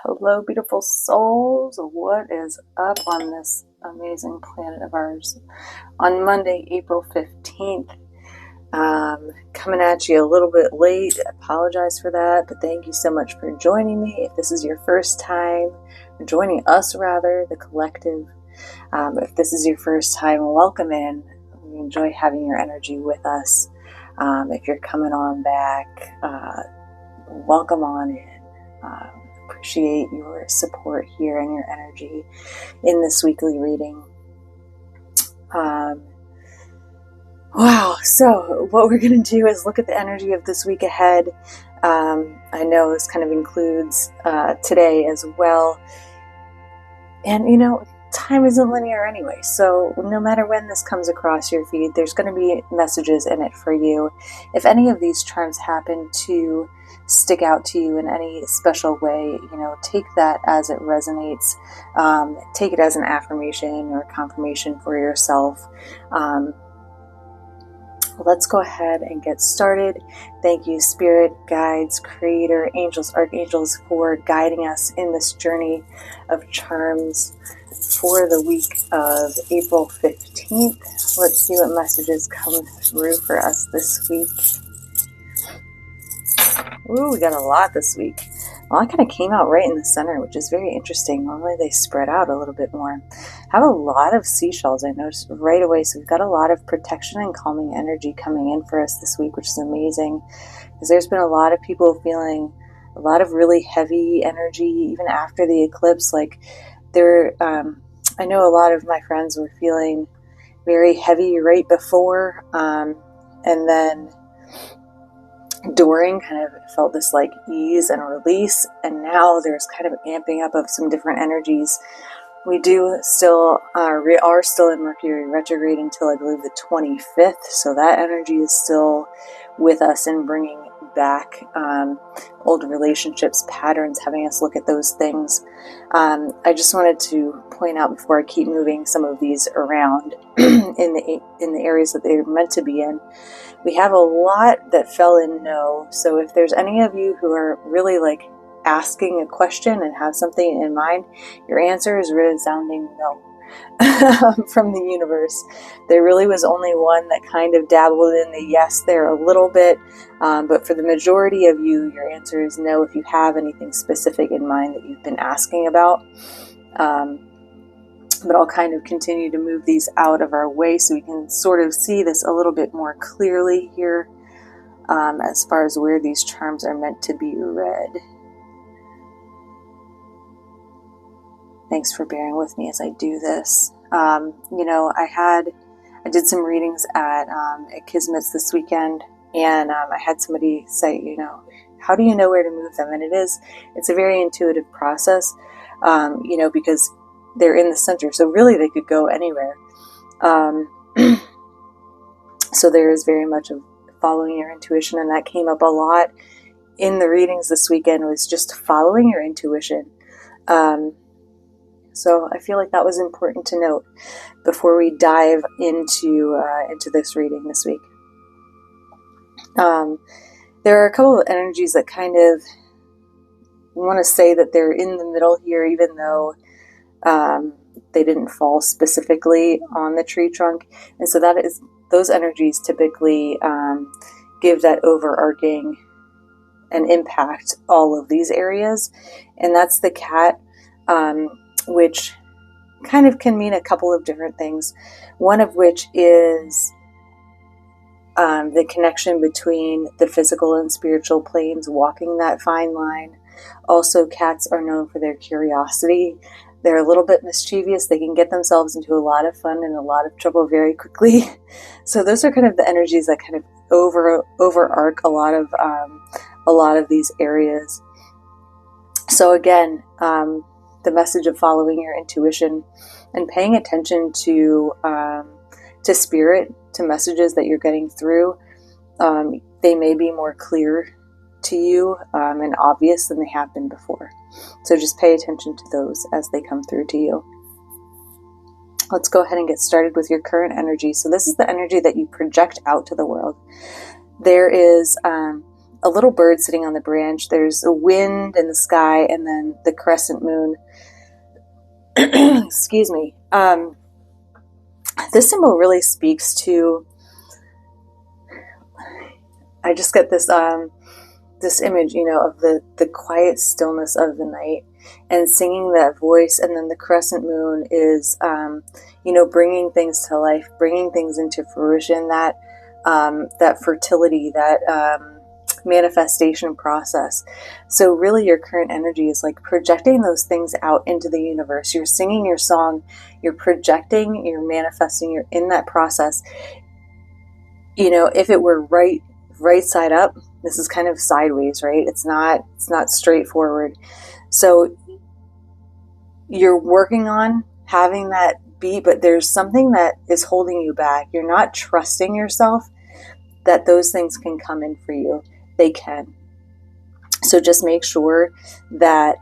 Hello, beautiful souls. What is up on this amazing planet of ours? On Monday, April 15th, coming at you a little bit late. I apologize for that, but thank you so much for joining me. If this is your first time, joining us rather, the collective, if this is your first time, welcome in. We enjoy having your energy with us. If you're coming on back, welcome on in. Appreciate your support here and your energy in this weekly reading. Wow, so what we're going to do is look at the energy of this week ahead. I know this kind of includes today as well. And time isn't linear anyway, so no matter when this comes across your feed, there's going to be messages in it for you. If any of these charms happen to stick out to you in any special way, take that as it resonates. Take it as an affirmation or confirmation for yourself. Let's go ahead and get started. Thank you, Spirit, Guides, Creator, Angels, Archangels, for guiding us in this journey of charms for the week of April 15th. Let's see what messages come through for us this week. Ooh, we got a lot this week. Well, I kind of came out right in the center, which is very interesting. Normally they spread out a little bit more. Have a lot of seashells, I noticed right away. So we've got a lot of protection and calming energy coming in for us this week, which is amazing. Because there's been a lot of people feeling a lot of really heavy energy, even after the eclipse. Like I know a lot of my friends were feeling very heavy right before, and then during kind of felt this like ease and release, and now there's kind of amping up of some different energies. We are still in Mercury retrograde until I believe the 25th, so that energy is still with us and bringing back old relationships, patterns, having us look at those things. I just wanted to point out before I keep moving some of these around in the areas that they're meant to be in. We have a lot that fell in no, so if there's any of you who are really like asking a question and have something in mind, your answer is resounding no from the universe. There really was only one that kind of dabbled in the yes there a little bit, but for the majority of you, your answer is no if you have anything specific in mind that you've been asking about. But I'll kind of continue to move these out of our way so we can sort of see this a little bit more clearly here, as far as where these charms are meant to be read. Thanks for bearing with me as I do this. I did some readings at Kismet's this weekend, and I had somebody say, how do you know where to move them? And it's a very intuitive process, because they're in the center, so really they could go anywhere. So there is very much of following your intuition, and that came up a lot in the readings this weekend, was just following your intuition. So I feel like that was important to note before we dive into this reading this week. There are a couple of energies that kind of want to say that they're in the middle here, even though they didn't fall specifically on the tree trunk. And so those energies typically give that overarching and impact all of these areas. And that's the cat, which kind of can mean a couple of different things. One of which is the connection between the physical and spiritual planes, walking that fine line. Also, cats are known for their curiosity. They're a little bit mischievous. They can get themselves into a lot of fun and a lot of trouble very quickly. So those are kind of the energies that kind of overarch a lot of these areas. So again, the message of following your intuition and paying attention to spirit, to messages that you're getting through. They may be more clear to you and obvious than they have been before. So just pay attention to those as they come through to you. Let's go ahead and get started with your current energy. So this is the energy that you project out to the world. There is a little bird sitting on the branch. There's a wind in the sky, and then the crescent moon. Excuse me. This symbol really speaks to, I just get this image, of the quiet stillness of the night and singing that voice. And then the crescent moon is, bringing things to life, bringing things into fruition, that fertility, that manifestation process. So really your current energy is like projecting those things out into the universe. You're singing your song, you're projecting, you're manifesting, you're in that process. If it were right side up, this is kind of sideways, right? It's not straightforward. So you're working on having that be, but there's something that is holding you back. You're not trusting yourself that those things can come in for you. They can. So just make sure that,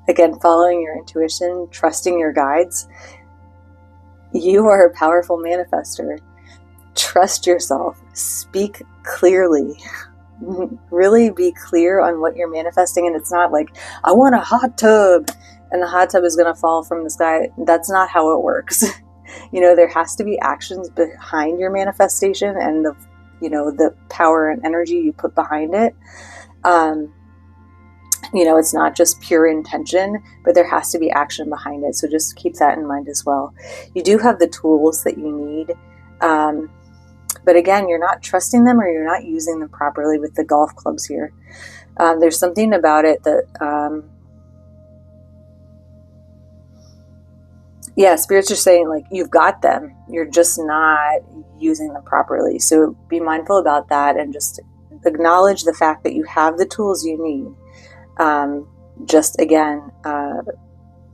again, following your intuition, trusting your guides. You are a powerful manifester. Trust yourself. Speak clearly. Really be clear on what you're manifesting. And it's not like, I want a hot tub and the hot tub is going to fall from the sky. That's not how it works. There has to be actions behind your manifestation and the power and energy you put behind it. It's not just pure intention, but there has to be action behind it. So just keep that in mind as well. You do have the tools that you need. But again, you're not trusting them, or you're not using them properly with the golf clubs here. There's something about it that, spirits are saying, like, you've got them. You're just not using them properly. So be mindful about that and just acknowledge the fact that you have the tools you need.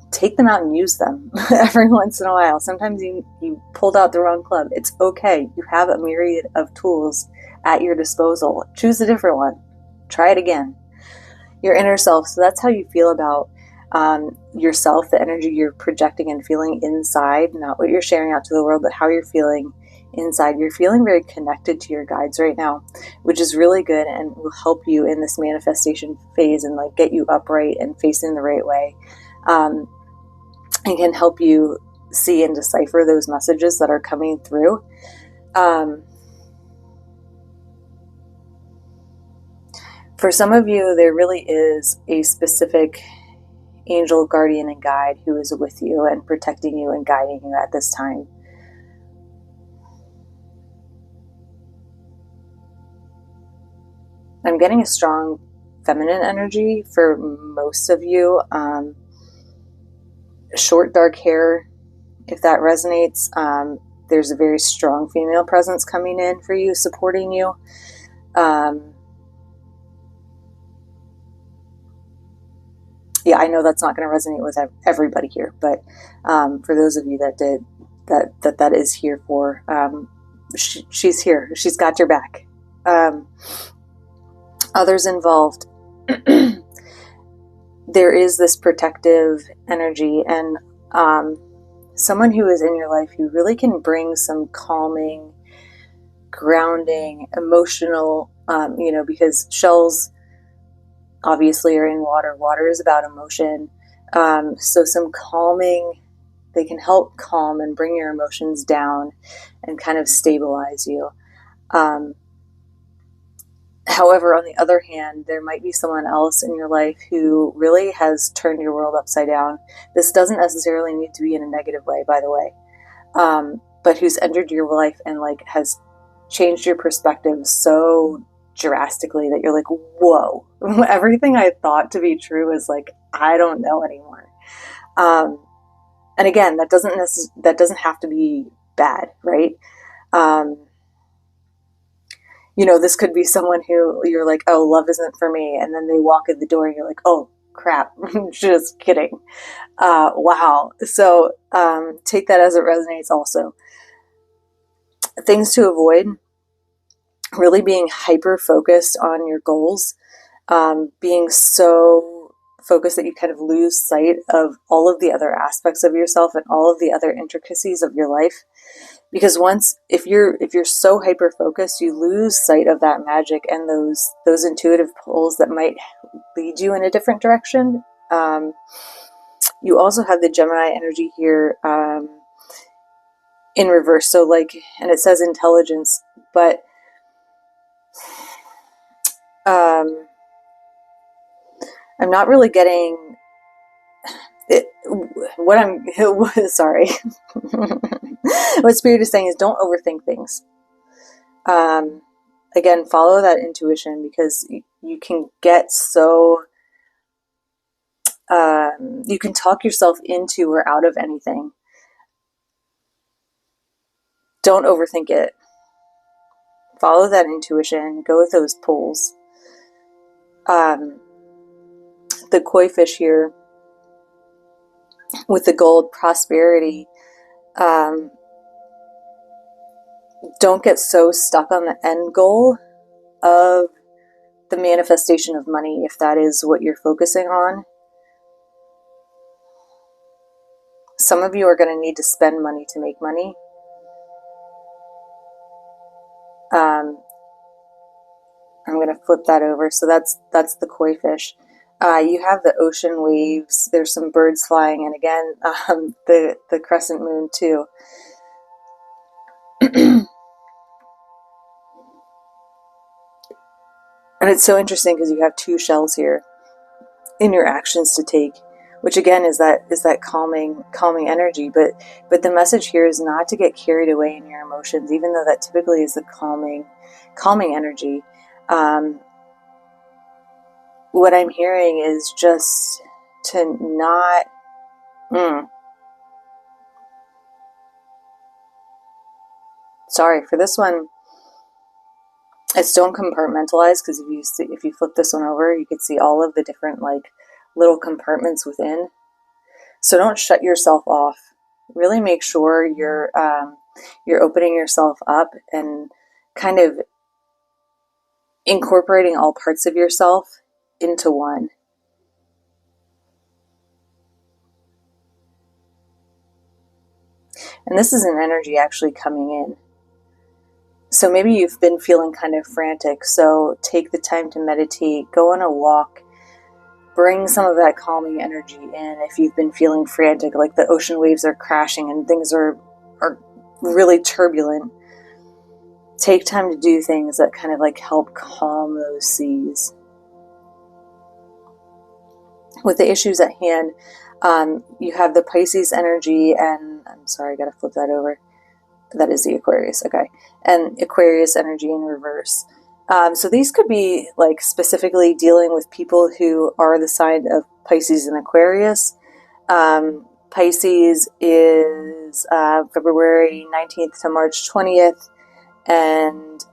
Take them out and use them every once in a while. Sometimes you pulled out the wrong club. It's okay. You have a myriad of tools at your disposal. Choose a different one. Try it again. Your inner self. So that's how you feel about yourself, the energy you're projecting and feeling inside, not what you're sharing out to the world, but how you're feeling inside. You're feeling very connected to your guides right now, which is really good and will help you in this manifestation phase and like get you upright and facing the right way. And can help you see and decipher those messages that are coming through. For some of you, there really is a specific angel, guardian, and guide who is with you and protecting you and guiding you at this time. I'm getting a strong feminine energy for most of you. Short, dark hair, if that resonates. There's a very strong female presence coming in for you, supporting you. I know that's not going to resonate with everybody here, but for those of you that did, that is here for, she's here. She's got your back. Others involved. There is this protective energy and someone who is in your life who really can bring some calming, grounding, emotional, because shells obviously are in water. Water is about emotion. So some calming, they can help calm and bring your emotions down and kind of stabilize you. However, on the other hand, there might be someone else in your life who really has turned your world upside down. This doesn't necessarily need to be in a negative way, by the way, but who's entered your life and like has changed your perspective so drastically that you're like, whoa, everything I thought to be true is like, I don't know anymore. And again, that doesn't have to be bad, right? This could be someone who you're like, oh, love isn't for me. And then they walk in the door and you're like, oh, crap. Just kidding. Wow. So take that as it resonates also. Things to avoid, really being hyper focused on your goals, being so focused that you kind of lose sight of all of the other aspects of yourself and all of the other intricacies of your life. Because if you're so hyper focused, you lose sight of that magic and those intuitive pulls that might lead you in a different direction. You also have the Gemini energy here in reverse. So and it says intelligence, but I'm not really getting it. What I'm sorry. What Spirit is saying is don't overthink things. Again, follow that intuition, because you can get so you can talk yourself into or out of anything. Don't overthink it. Follow that intuition. Go with those pulls. The koi fish here with the gold prosperity. Don't get so stuck on the end goal of the manifestation of money, if that is what you're focusing on. Some of you are going to need to spend money to make money. I'm going to flip that over. So that's the koi fish. You have the ocean waves. There's some birds flying, and again, the crescent moon too. And it's so interesting because you have two shells here in your actions to take, which again is that calming energy. But the message here is not to get carried away in your emotions, even though that typically is the calming energy. What I'm hearing is just to not. Sorry for this one. It's don't compartmentalize, because if you flip this one over, you could see all of the different little compartments within. So don't shut yourself off. Really make sure you're opening yourself up and kind of incorporating all parts of yourself into one. And this is an energy actually coming in. So maybe you've been feeling kind of frantic. So take the time to meditate, go on a walk, bring some of that calming energy in. If you've been feeling frantic, like the ocean waves are crashing and things are really turbulent, take time to do things that kind of help calm those seas. With the issues at hand, you have the Pisces energy, and I'm sorry, I gotta flip that over. That is the Aquarius, okay. And Aquarius energy in reverse. So these could be specifically dealing with people who are the sign of Pisces and Aquarius. Pisces is February 19th to March 20th, and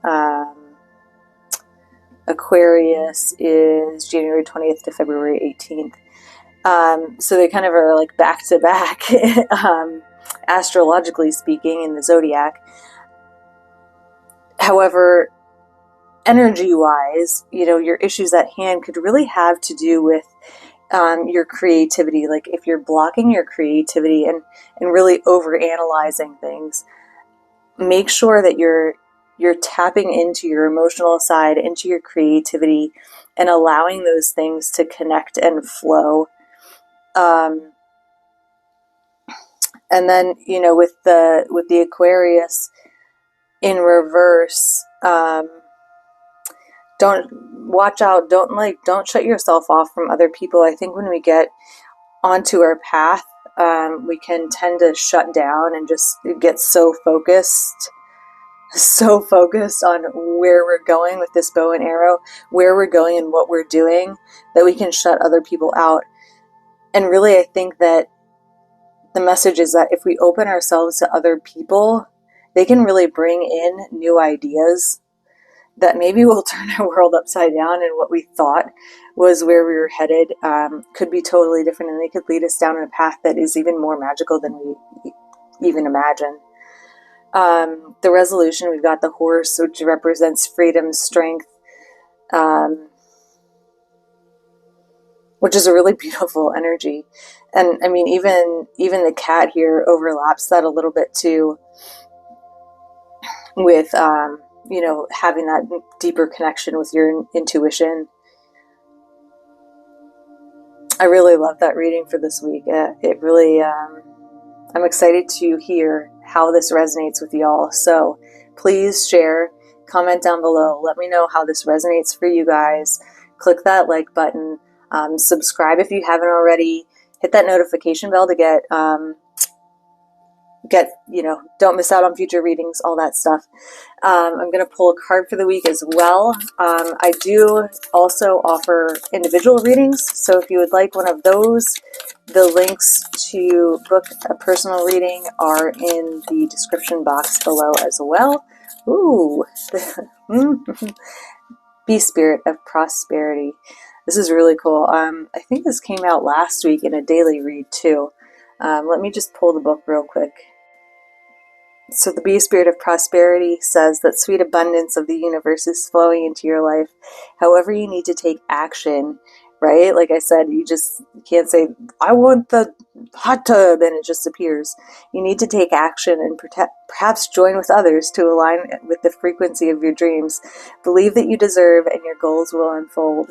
Aquarius is January 20th to February 18th. So they kind of are back to back, astrologically speaking, in the zodiac. However, energy-wise, your issues at hand could really have to do with your creativity. If you're blocking your creativity and really overanalyzing things, make sure that you're tapping into your emotional side, into your creativity, and allowing those things to connect and flow. And then, with the Aquarius in reverse, don't shut yourself off from other people. I think when we get onto our path, we can tend to shut down and just get so focused on where we're going with this bow and arrow, where we're going and what we're doing, that we can shut other people out. And really, I think that the message is that if we open ourselves to other people, they can really bring in new ideas that maybe will turn our world upside down, and what we thought was where we were headed could be totally different, and they could lead us down a path that is even more magical than we even imagined. The resolution, we've got the horse, which represents freedom, strength, which is a really beautiful energy. And I mean, even the cat here overlaps that a little bit too. with, having that deeper connection with your intuition. I really love that reading for this week. It really, I'm excited to hear how this resonates with y'all. So please share, comment down below. Let me know how this resonates for you guys. Click that like button. Subscribe if you haven't already. Hit that notification bell to don't miss out on future readings, all that stuff. I'm going to pull a card for the week as well. I do also offer individual readings, so if you would like one of those, the links to book a personal reading are in the description box below as well. Ooh, Bee Spirit of Prosperity. This is really cool. I think this came out last week in a daily read too. Let me just pull the book real quick. So the Bee Spirit of Prosperity says that sweet abundance of the universe is flowing into your life. However, you need to take action, right? Like I said, you just can't say, I want the hot tub, and it just appears. You need to take action and perhaps join with others to align with the frequency of your dreams. Believe that you deserve and your goals will unfold.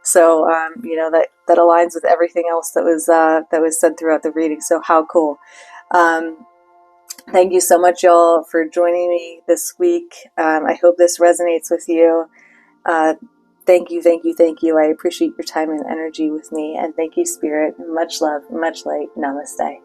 So, that aligns with everything else that was said throughout the reading. So how cool. Thank you so much, y'all, for joining me this week. I hope this resonates with you. Thank you, thank you, thank you. I appreciate your time and energy with me. And thank you, Spirit. Much love, much light. Namaste.